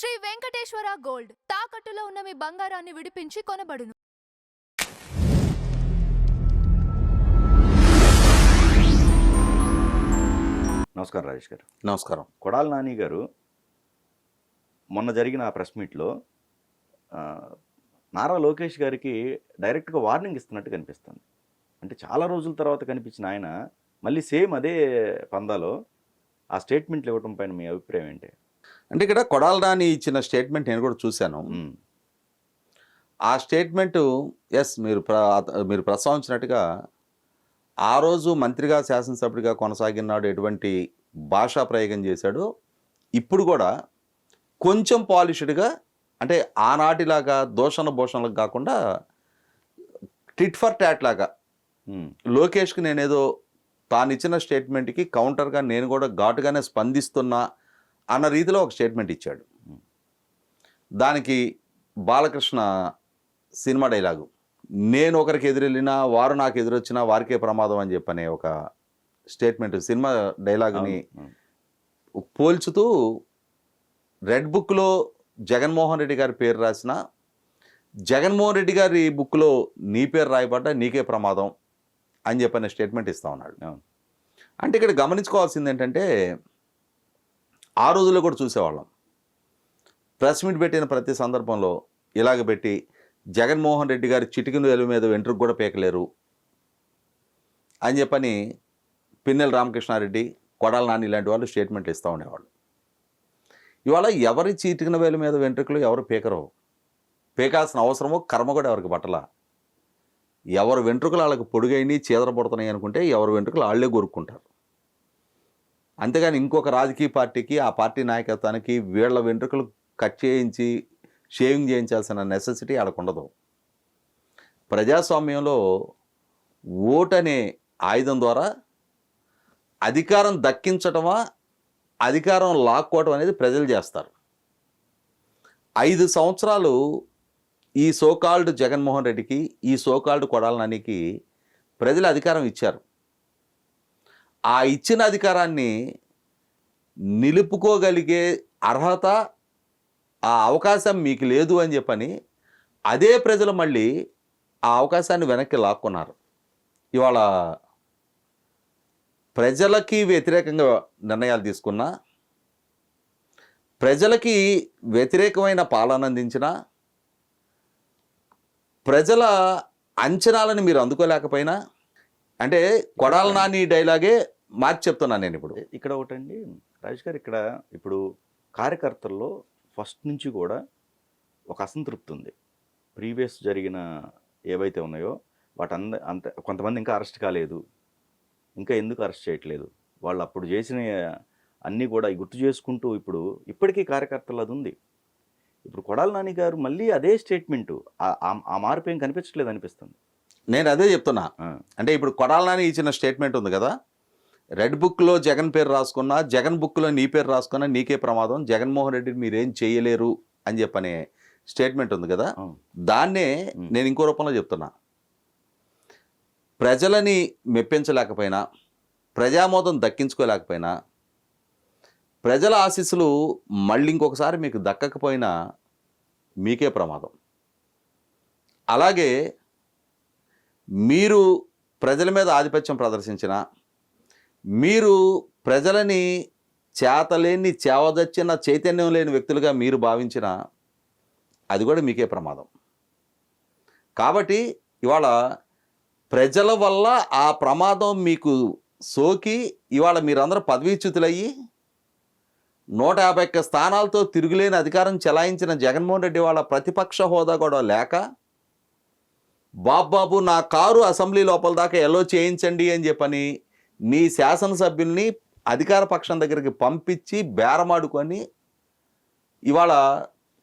Shri Venkateswara gold తాకట్టులో ఉన్న మీ బంగారాన్ని విడిపించి కొనబడును. నమస్కారం రాజేష్ గారు. నమస్కారం. కొడాలి నాని గారు మొన్న జరిగిన ఆ ప్రెస్ మీట్లో నారా లోకేష్ గారికి డైరెక్ట్గా వార్నింగ్ ఇస్తున్నట్టు కనిపిస్తుంది. అంటే చాలా రోజుల తర్వాత కనిపించిన ఆయన మళ్ళీ సేమ్ అదే పందాలో ఆ స్టేట్మెంట్లు ఇవ్వడం పైన మీ అభిప్రాయం ఏంటి? అంటే ఇక్కడ కొడాలి నాని ఇచ్చిన స్టేట్మెంట్ నేను కూడా చూశాను. ఆ స్టేట్మెంటు మీరు ప్రస్తావించినట్టుగా ఆ రోజు మంత్రిగా శాసనసభ్యుడిగా కొనసాగినాడు ఎటువంటి భాషా ప్రయోగం చేశాడో ఇప్పుడు కూడా కొంచెం పాలిష్డ్గా, అంటే ఆనాటిలాగా దోషణ భూషణలకు కాకుండా టిట్ ఫర్ టాట్ లాగా లోకేష్కి నేనేదో తాను ఇచ్చిన స్టేట్మెంట్కి కౌంటర్గా నేను కూడా ఘాటుగానే స్పందిస్తున్నా అన్న రీతిలో ఒక స్టేట్మెంట్ ఇచ్చాడు. దానికి బాలకృష్ణ సినిమా డైలాగు, నేను ఒకరికి ఎదురెళ్ళినా వారు నాకు ఎదురొచ్చినా వారికే ప్రమాదం అని చెప్పనే ఒక స్టేట్మెంట్ సినిమా డైలాగుని పోల్చుతూ రెడ్ బుక్లో జగన్మోహన్ రెడ్డి గారి పేరు రాసిన, జగన్మోహన్ రెడ్డి గారి బుక్లో నీ పేరు రాయబడ్డా నీకే ప్రమాదం అని చెప్పనే స్టేట్మెంట్ ఇస్తా ఉన్నాడు. అంటే ఇక్కడ గమనించుకోవాల్సింది ఏంటంటే, ఆ రోజుల్లో కూడా చూసేవాళ్ళం, ప్రెస్ మీట్ పెట్టిన ప్రతి సందర్భంలో ఇలాగ పెట్టి జగన్మోహన్ రెడ్డి గారి చిటికిన వేలు మీద వెంట్రుకు కూడా పీకలేరు అని చెప్పని పిన్నెల రామకృష్ణారెడ్డి, కొడాలి నాని ఇలాంటి వాళ్ళు స్టేట్మెంట్లు ఇస్తూ ఉండేవాళ్ళు. ఇవాళ ఎవరి చిటికిన వేలు మీద వెంట్రుకలు ఎవరు పీకరు, పీకాల్సిన అవసరమో కర్మ కూడా ఎవరికి పట్టల. ఎవరు వెంట్రుకలు వాళ్ళకి పొడుగైన చీదరపడుతున్నాయి అనుకుంటే ఎవరు వెంట్రుకలు వాళ్ళే కొరుక్కుంటారు. అంతేగాని ఇంకొక రాజకీయ పార్టీకి, ఆ పార్టీ నాయకత్వానికి వీళ్ళ వెంట్రుకలు కట్ చేయించి షేవింగ్ చేయించాల్సిన నెసెసిటీ వాళ్ళకు ఉండదు. ప్రజాస్వామ్యంలో ఓటు అనే ఆయుధం ద్వారా అధికారం దక్కించటమా అధికారం లాక్కోవటం అనేది ప్రజలు చేస్తారు. 5 సంవత్సరాలు ఈ సోకాల్డ్ జగన్మోహన్ రెడ్డికి, ఈ సోకాల్డ్ కొడాలి నానికి ప్రజలు అధికారం ఇచ్చారు. ఆ ఇచ్చిన అధికారాన్ని నిలుపుకోగలిగే అర్హత, ఆ అవకాశం మీకు లేదు అని చెప్పని అదే ప్రజలు మళ్ళీ ఆ అవకాశాన్ని వెనక్కి లాక్కున్నారు. ఇవాళ ప్రజలకి వ్యతిరేకంగా నిర్ణయాలు తీసుకున్నా, ప్రజలకి వ్యతిరేకమైన పాలన అందించిన, ప్రజల అంచనాలను మీరు అందుకోలేకపోయినా, అంటే కొడాలి నాని డైలాగే మార్చి చెప్తున్నాను నేను ఇప్పుడు. ఇక్కడ ఒకటండి రాజేష్ గారు, ఇక్కడ ఇప్పుడు కార్యకర్తల్లో ఫస్ట్ నుంచి కూడా ఒక అసంతృప్తి ఉంది. ప్రీవియస్ జరిగిన ఏవైతే ఉన్నాయో అంత కొంతమంది ఇంకా అరెస్ట్ కాలేదు, ఇంకా ఎందుకు అరెస్ట్ చేయట్లేదు, వాళ్ళు అప్పుడు చేసిన అన్నీ కూడా గుర్తు చేసుకుంటూ ఇప్పటికీ కార్యకర్తలు అది ఉంది. ఇప్పుడు కొడాలి నాని గారు మళ్ళీ అదే స్టేట్మెంటు, ఆ మార్పు ఏం కనిపించట్లేదు అనిపిస్తుంది. నేను అదే చెప్తున్నా. అంటే ఇప్పుడు కొడాలి నాని ఇచ్చిన స్టేట్మెంట్ ఉంది కదా, రెడ్ బుక్లో జగన్ పేరు రాసుకున్నా, జగన్ బుక్లో నీ పేరు రాసుకున్నా నీకే ప్రమాదం, జగన్మోహన్ రెడ్డి మీరేం చేయలేరు అని చెప్పనే స్టేట్మెంట్ ఉంది కదా, దాన్నే నేను ఇంకో రూపంలో చెప్తున్నా. ప్రజలని మెప్పించలేకపోయినా, ప్రజామోదం దక్కించుకోలేకపోయినా, ప్రజల ఆశీస్సులు మళ్ళీ ఇంకొకసారి మీకు దక్కకపోయినా మీకే ప్రమాదం. అలాగే మీరు ప్రజల మీద ఆధిపత్యం ప్రదర్శించిన, మీరు ప్రజలని చేతలేని చేవదచ్చిన చైతన్యం లేని వ్యక్తులుగా మీరు భావించిన, అది కూడా మీకే ప్రమాదం. కాబట్టి ఇవాళ ప్రజల వల్ల ఆ ప్రమాదం మీకు సోకి ఇవాళ మీరందరూ పదవీచ్యుతులయ్యి 151 స్థానాలతో తిరుగులేని అధికారం చెలాయించిన జగన్మోహన్ రెడ్డి వాళ్ళ ప్రతిపక్ష హోదా కూడా లేక, బాబు నా కారు అసెంబ్లీ లోపల దాకా ఎల్లో చేయించండి అని చెప్పని నీ శాసనసభ్యుల్ని అధికార పక్షం దగ్గరికి పంపించి బేరమాడుకొని ఇవాళ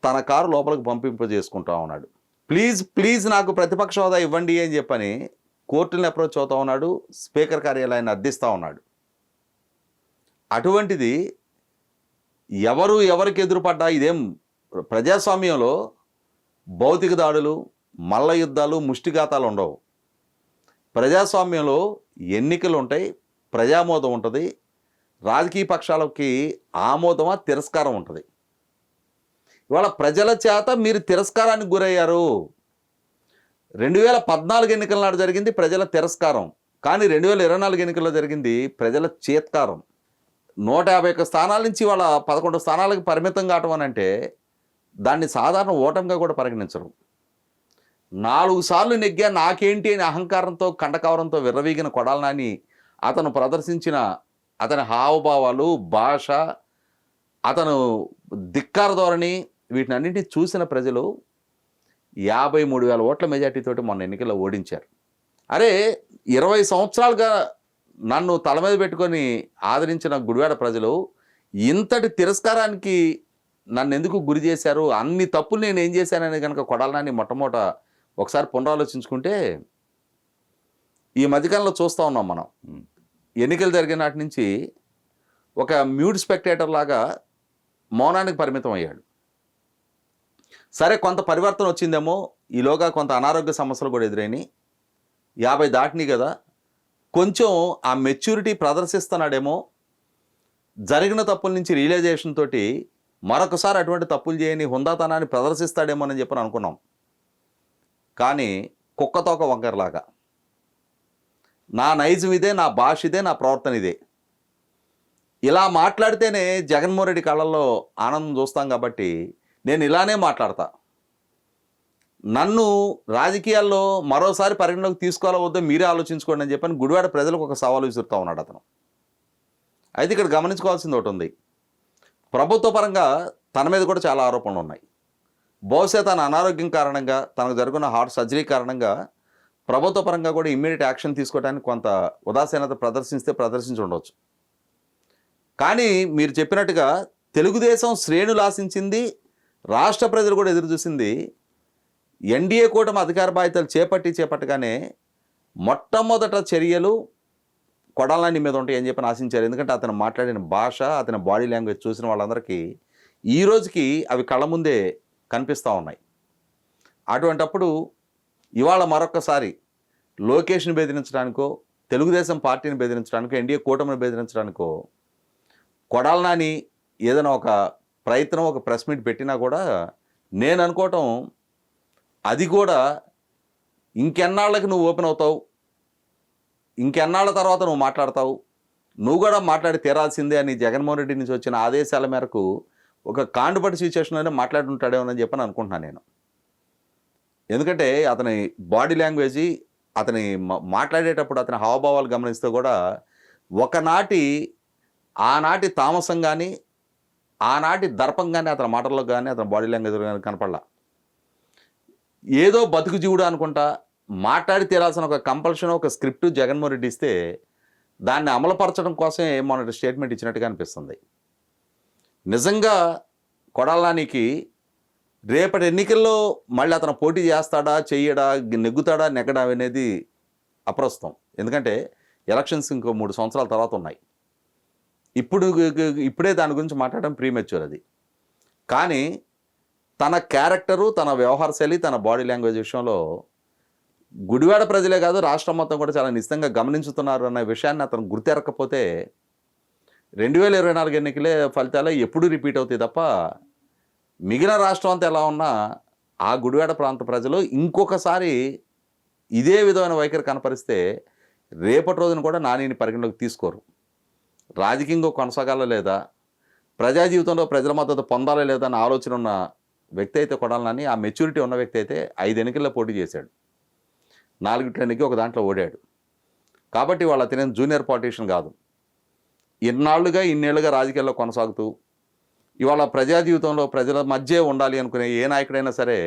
తన కారు లోపలికి పంపింపజేసుకుంటా ఉన్నాడు. ప్లీజ్ నాకు ప్రతిపక్ష హోదా ఇవ్వండి అని చెప్పని కోర్టుని అప్రోచ్ అవుతా ఉన్నాడు, స్పీకర్ కార్యాలయాన్ని అర్థిస్తూ ఉన్నాడు. అటువంటిది ఎవరికి ఎదురుపడ్డా ఇదేం ప్రజాస్వామ్యంలో భౌతిక దాడులు, మల్ల యుద్ధాలు, ముష్టిఘాతాలు ఉండవు. ప్రజాస్వామ్యంలో ఎన్నికలు ఉంటాయి, ప్రజామోదం ఉంటుంది, రాజకీయ పక్షాలకి ఆమోదమా తిరస్కారం ఉంటుంది. ఇవాళ ప్రజల చేత మీరు తిరస్కారానికి గురయ్యారు. 2014 ఎన్నికల నాడు జరిగింది ప్రజల తిరస్కారం, కానీ 2024 ఎన్నికల్లో జరిగింది ప్రజల చేత్కారం. 151 స్థానాల నుంచి వాళ్ళ 11 స్థానాలకు పరిమితం కావటం అని అంటే దాన్ని సాధారణ ఓటమిగా కూడా పరిగణించరు. 4 సార్లు నెగ్గా నాకేంటి అని అహంకారంతో కండకవరంతో విర్రవీగిన కొడాలి నాని అతను ప్రదర్శించిన అతని హావభావాలు, భాష, అతను ధిక్కార ధోరణి, వీటిని అన్నింటినీ చూసిన ప్రజలు 53,000 ఓట్ల మెజార్టీతోటి మొన్న ఎన్నికల్లో ఓడించారు. అరే 20 సంవత్సరాలుగా నన్ను తల మీద పెట్టుకొని ఆదరించిన గుడివాడ ప్రజలు ఇంతటి తిరస్కారానికి నన్ను ఎందుకు గురి చేశారు, అన్ని తప్పులు నేను ఏం చేశానని కనుక కొడాలి నాని మొట్టమొదట ఒకసారి పునరాలోచించుకుంటే ఈ మధ్యకాలంలో చూస్తూ ఉన్నాం మనం. ఎన్నికలు జరిగిన నాటి నుంచి ఒక మ్యూట్ స్పెక్టేటర్ లాగా మౌనానికి పరిమితం అయ్యాడు. సరే కొంత పరివర్తన వచ్చిందేమో, ఈలోగా కొంత అనారోగ్య సమస్యలు కూడా ఎదురైనాయి, 50 దాటినాయి కదా, కొంచెం ఆ మెచ్యూరిటీ ప్రదర్శిస్తున్నాడేమో, జరిగిన తప్పుల నుంచి రియలైజేషన్ తోటి మరొకసారి అటువంటి తప్పులు చేయని హుందాతనాన్ని ప్రదర్శిస్తాడేమో అని చెప్పని అనుకున్నాం. కానీ కుక్కతోక వంకరలాగా నా నైజం ఇదే, నా భాష ఇదే, నా ప్రవర్తన ఇదే, ఇలా మాట్లాడితేనే జగన్మోహన్ రెడ్డి కళ్ళల్లో ఆనందం చూస్తాం కాబట్టి నేను ఇలానే మాట్లాడతా, నన్ను రాజకీయాల్లో మరోసారి పరిగణలోకి తీసుకోవాలో వద్దో మీరే ఆలోచించుకోండి అని చెప్పని గుడివాడ ప్రజలకు ఒక సవాలు విసురుతూ ఉన్నాడు అతను. అయితే ఇక్కడ గమనించుకోవాల్సింది ఒకటి ఉంది. ప్రభుత్వ పరంగా తన మీద కూడా చాలా ఆరోపణలు ఉన్నాయి. బహుశా తన అనారోగ్యం కారణంగా, తనకు జరుగుతున్న హార్ట్ సర్జరీ కారణంగా ప్రభుత్వ పరంగా కూడా ఇమ్మీడియట్ యాక్షన్ తీసుకోవడానికి కొంత ఉదాసీనత ప్రదర్శించి ఉండవచ్చు. కానీ మీరు చెప్పినట్టుగా తెలుగుదేశం శ్రేణులు ఆశించింది, రాష్ట్ర ప్రజలు కూడా ఎదురు చూసింది, ఎన్డీఏ కూటమి అధికార బాధ్యతలు చేపట్టగానే మొట్టమొదట చర్యలు కొడాలి నాని మీద ఉంటాయి అని చెప్పి ఆశించారు. ఎందుకంటే అతను మాట్లాడిన భాష, అతని బాడీ లాంగ్వేజ్ చూసిన వాళ్ళందరికీ ఈ రోజుకి అవి కళ్ళ ముందే కనిపిస్తూ ఉన్నాయి. అటువంటప్పుడు ఇవాళ మరొకసారి లోకేష్ని బెదిరించడానికో, తెలుగుదేశం పార్టీని బెదిరించడానికో, ఎన్డీఏ కూటమిని బెదిరించడానికో కొడాలి నాని ఏదైనా ఒక ప్రయత్నం, ఒక ప్రెస్ మీట్ పెట్టినా కూడా నేను అనుకోవటం అది కూడా ఇంకెన్నాళ్ళకి నువ్వు ఓపెన్ అవుతావు, ఇంకెన్నాళ్ళ తర్వాత నువ్వు మాట్లాడతావు, నువ్వు కూడా మాట్లాడి తీరాల్సిందే అని జగన్మోహన్ రెడ్డి నుంచి వచ్చిన ఆదేశాల మేరకు ఒక కాండుపట్టి సిచ్యువేషన్లోనే మాట్లాడుంటాడేమోనని చెప్పని అనుకుంటున్నాను నేను. ఎందుకంటే అతని బాడీ లాంగ్వేజ్, అతని మాట్లాడేటప్పుడు అతని హావభావాలు గమనిస్తే కూడా ఆనాటి తామసం కానీ, ఆనాటి దర్పం కానీ అతని మాటల్లో కానీ, అతని బాడీ లాంగ్వేజ్ కానీ కనపడలా. ఏదో బతుకు జీవుడు అనుకుంటా మాట్లాడి తీరాల్సిన ఒక కంపల్షన్, ఒక స్క్రిప్ట్ జగన్మోహన్ రెడ్డి ఇస్తే దాన్ని అమలుపరచడం కోసమే మొన్నటి స్టేట్మెంట్ ఇచ్చినట్టుగా అనిపిస్తుంది. నిజంగా కొడాలి నానికి రేపటి ఎన్నికల్లో మళ్ళీ అతను పోటీ చేస్తాడా, చెయ్యడా, నెగ్గుతాడా, నెగ్గడా అనేది అప్రస్తుతం. ఎందుకంటే ఎలక్షన్స్ ఇంకో 3 సంవత్సరాల తర్వాత ఉన్నాయి. ఇప్పుడే దాని గురించి మాట్లాడడం ప్రీమెచ్యూర్ అది. కానీ తన క్యారెక్టరు, తన వ్యవహార శైలి, తన బాడీ లాంగ్వేజ్ విషయంలో గుడివాడ ప్రజలే కాదు రాష్ట్రం మొత్తం కూడా చాలా నిశ్చితంగా గమనించుతున్నారు అన్న విషయాన్ని అతను గుర్తెరకపోతే 2024 ఎన్నికలే ఫలితాలే ఎప్పుడూ రిపీట్ అవుతాయి తప్ప మిగిలిన రాష్ట్రం అంతా ఎలా ఉన్నా ఆ గుడివాడ ప్రాంత ప్రజలు ఇంకొకసారి ఇదే విధమైన వైఖరి కనపరిస్తే రేపటి రోజున కూడా నానిని పరిగణలోకి తీసుకోరు. రాజకీయంగా కొనసాగాలా లేదా, ప్రజా జీవితంలో ప్రజల మద్దతు పొందాలా లేదా అన్న ఆలోచన ఉన్న వ్యక్తి అయితే కొడాలి నాని, ఆ మెచ్యూరిటీ ఉన్న వ్యక్తి అయితే 5 ఎన్నికల్లో పోటీ చేశాడు, 4 ఎన్నికకి ఒక దాంట్లో ఓడాడు. కాబట్టి వాళ్ళు అతనే జూనియర్ పాలిటీషియన్ కాదు. ఇన్నేళ్లుగా రాజకీయాల్లో కొనసాగుతూ ఇవాళ ప్రజా జీవితంలో ప్రజల మధ్య ఉండాలి అనుకునే ఏ నాయకుడైనా సరే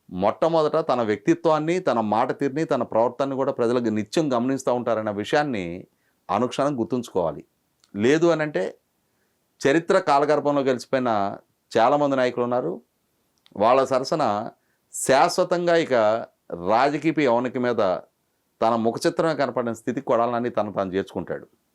మొట్టమొదట తన వ్యక్తిత్వాన్ని, తన మాట తీరుని, తన ప్రవర్తనని కూడా ప్రజలకు నిత్యం గమనిస్తూ ఉంటారన్న విషయాన్ని అనుక్షణం గుర్తుంచుకోవాలి. లేదు అని అంటే చరిత్ర కాలగర్భంలో గెలిచిపోయిన చాలామంది నాయకులు ఉన్నారు. వాళ్ళ సరసన శాశ్వతంగా ఇక రాజకీయ యవనిక మీద తన ముఖచిత్రమే కనపడిన స్థితికి కొడాలి నాని తను తాను చేర్చుకుంటాడు.